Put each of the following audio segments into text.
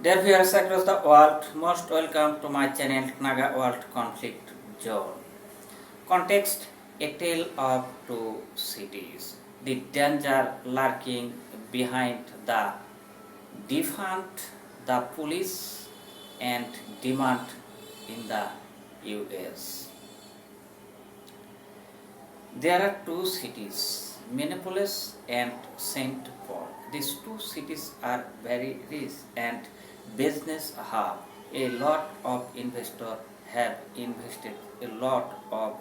Dear viewers across the world, most welcome to my channel NAGA World Conflict Zone. Context: a tale of two cities. The danger lurking behind the defund the police and demand in the US. There are two cities, Minneapolis and St. Paul. These two cities are very rich and business hub. A lot of investors have invested a lot of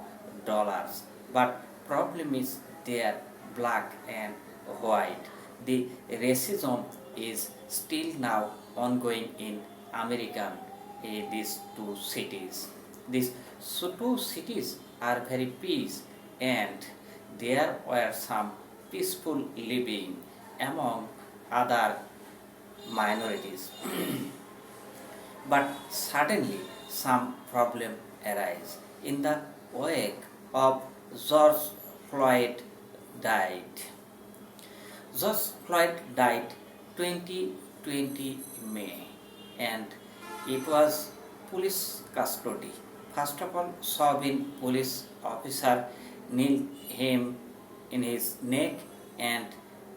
dollars, but problem is they are black and white. The racism is still now ongoing in American these two cities. These two cities are very peace, and there were some peaceful living among other minorities. But suddenly some problem arise. In the wake of George Floyd died. George Floyd died 2020 May, and it was police custody. First of all, Sabin police officer kneel him in his neck and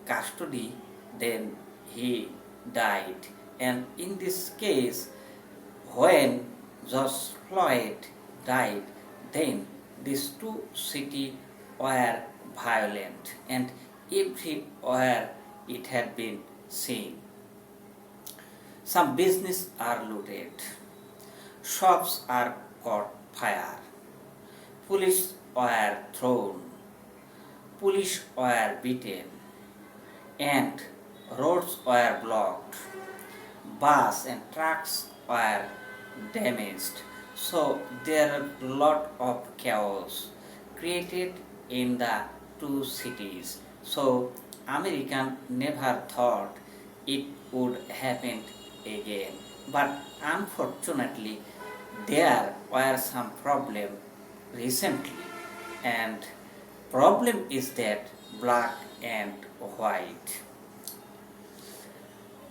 custody, then he died. And in this case, when George Floyd died, then these two cities were violent, and everywhere it had been seen. Some business are looted, shops are caught fire, police were thrown, police were beaten, and roads were blocked, bus and trucks were damaged. So there are a lot of chaos created in the two cities. So American never thought it would happen again. But unfortunately, there were some problem recently, and problem is that black and white.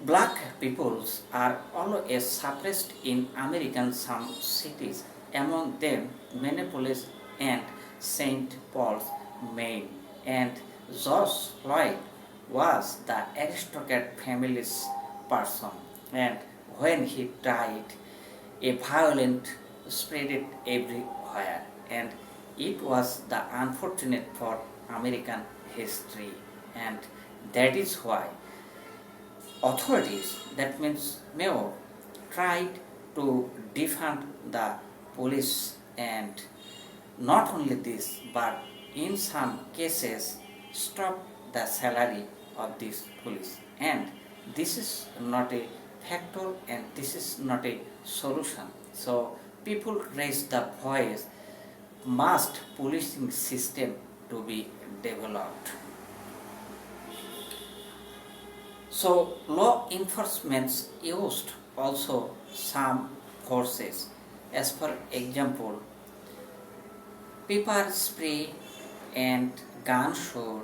Black peoples are always suppressed in American some cities, among them Minneapolis and St. Paul's, Maine. And George Floyd was the aristocrat family's person, and when he died, a violent spread it everywhere, and it was the unfortunate for American history, and that is why authorities, that means mayor, tried to defund the police, and not only this, but in some cases stop the salary of this police. And this is not a factor, and this is not a solution. So people raise the voice, must policing system to be developed. So law enforcement used also some forces. As for example, pepper spray and gunshot,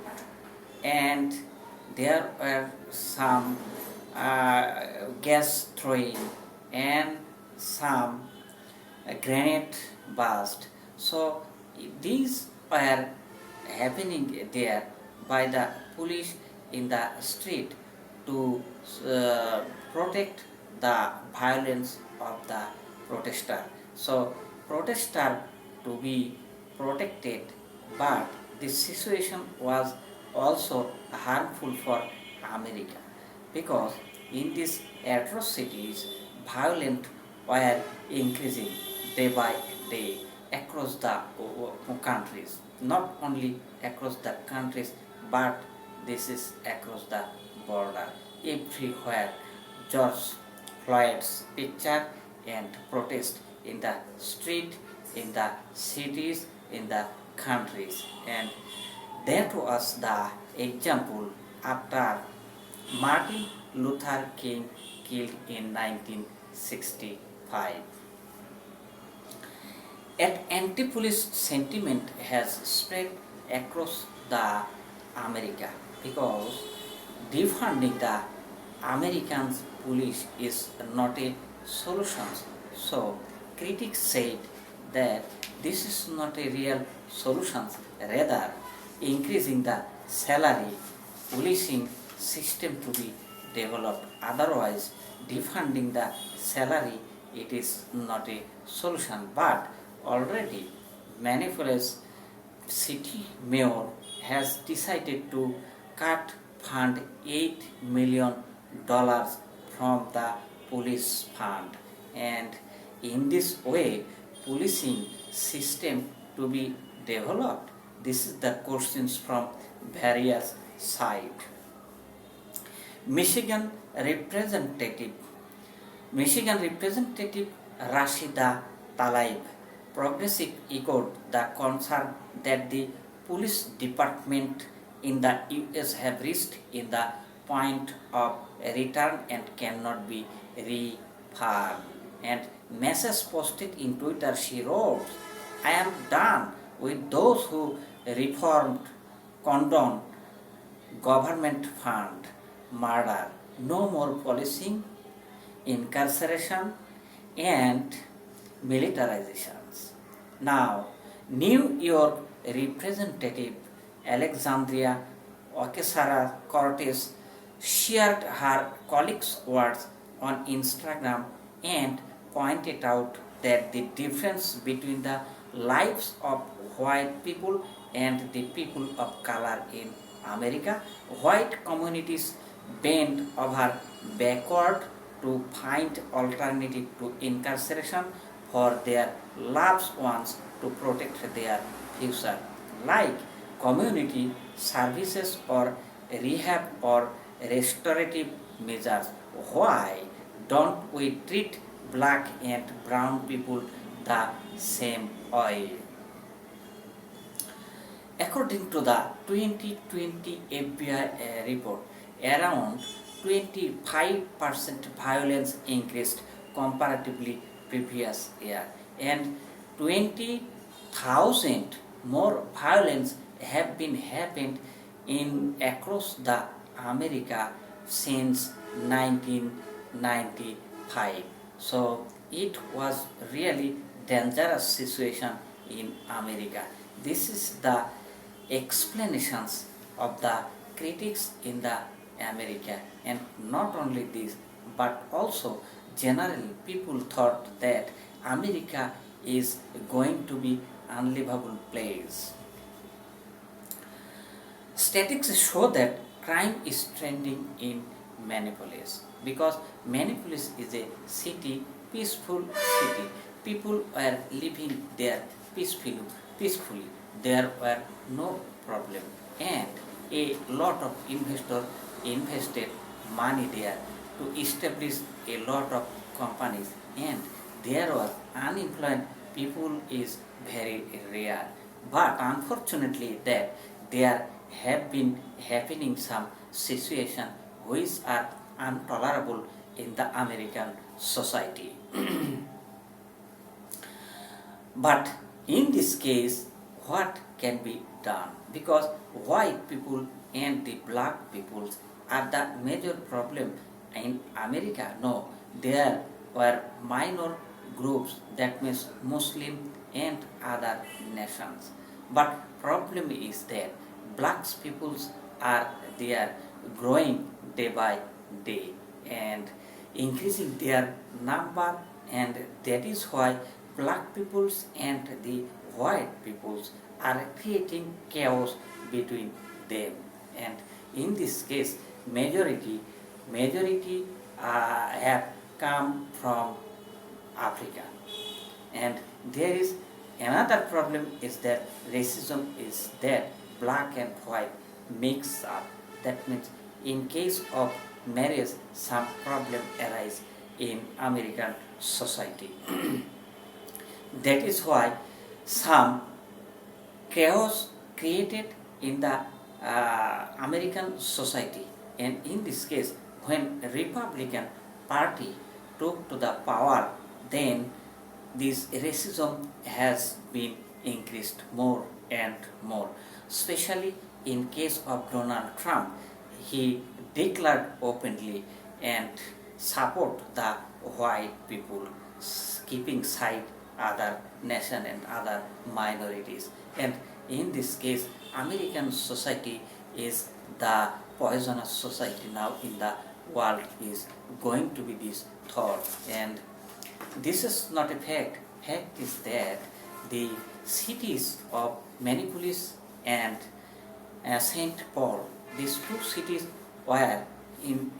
and there were some gas throwing and some grenade burst. So these were happening there by the police in the street to protect the violence of the protester. So protester to be protected, but this situation was also harmful for America, because in these atrocities, violence were increasing day by day across the countries. Not only across the countries, but this is across the border. Everywhere George Floyd's picture and protest in the street, in the cities, in the countries. And that was the example after Martin Luther King killed in 1965. An anti-police sentiment has spread across the America, because defunding the Americans police is not a solution. So critics said that this is not a real solution, rather increasing the salary policing system to be developed. Otherwise, defunding the salary, it is not a solution. But already Minneapolis city mayor has decided to cut fund $8 million from the police fund, and in this way policing system to be developed. This is the questions from various sides. Michigan representative Michigan Representative Rashida Tlaib progressive echoed the concern that the police department in the US have reached in the point of return and cannot be reformed. And message posted in Twitter, she wrote, "I am done with those who reformed, condone, government fund, murder, no more policing, incarceration, and militarizations." Now, New York Representative Alexandria Ocasio-Cortez shared her colleagues' words on Instagram and pointed out that the difference between the lives of white people and the people of color in America, white communities bend over backward to find alternative to incarceration for their loved ones to protect their future, like community services or rehab or restorative measures. Why don't we treat black and brown people the same way? According to the 2020 FBI report, around 25% violence increased comparatively previous year, and 20,000 more violence have been happened in across the America since 1995. So it was really dangerous situation in America. This is the explanations of the critics in the America, and not only this, but also generally people thought that America is going to be unlivable place. Statistics show that crime is trending in Minneapolis because Minneapolis is a city, peaceful city. People were living there peacefully. There were no problem, and a lot of investors invested money there to establish a lot of companies, and there was unemployed people is very rare. But unfortunately that there have been happening some situation which are intolerable in the American society. But in this case, what can be done? Because white people and the black peoples are the major problem in America. No, there were minor groups, that means Muslim and other nations. But problem is that blacks peoples are there growing day by day and increasing their number, and that is why black peoples and the white peoples are creating chaos between them. And in this case, majority have come from Africa. And there is another problem is that racism is that black and white mix up. That means in case of marriage, some problem arise in American society. That is why some chaos created in the American society. And in this case, when Republican Party took to the power, then this racism has been increased more and more. Especially in case of Donald Trump, he declared openly and support the white people, keeping side other nation and other minorities. And in this case, American society is the poisonous society now in the world is going to be this thought. And this is not a fact. Fact is that the cities of Minneapolis and St. Paul, these two cities were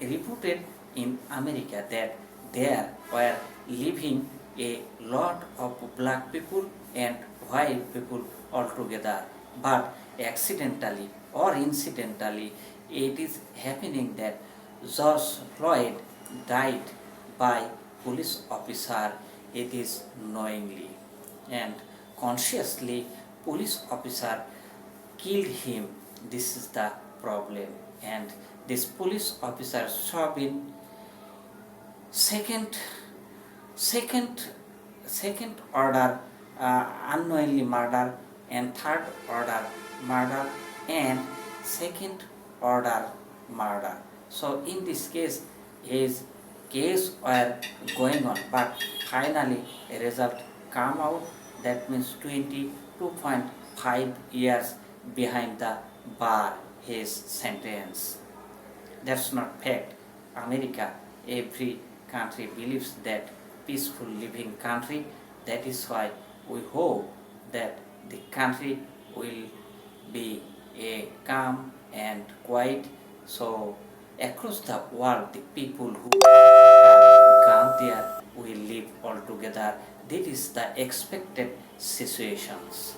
reputed in America that there were living a lot of black people and white people altogether. But accidentally or incidentally, it is happening that George Floyd died by police officer. It is knowingly and consciously police officer killed him. This is the problem. And this police officer have been second second second order unknowingly murder and third order murder and second order murder. So in this case, his case were going on, but finally a result come out. That means 22.5 years behind the bar his sentence. That's not fact. America, every country believes that peaceful living country. That is why we hope that the country will be a calm and quiet. So across the world, the people who have gone there will live all together. That is the expected situations.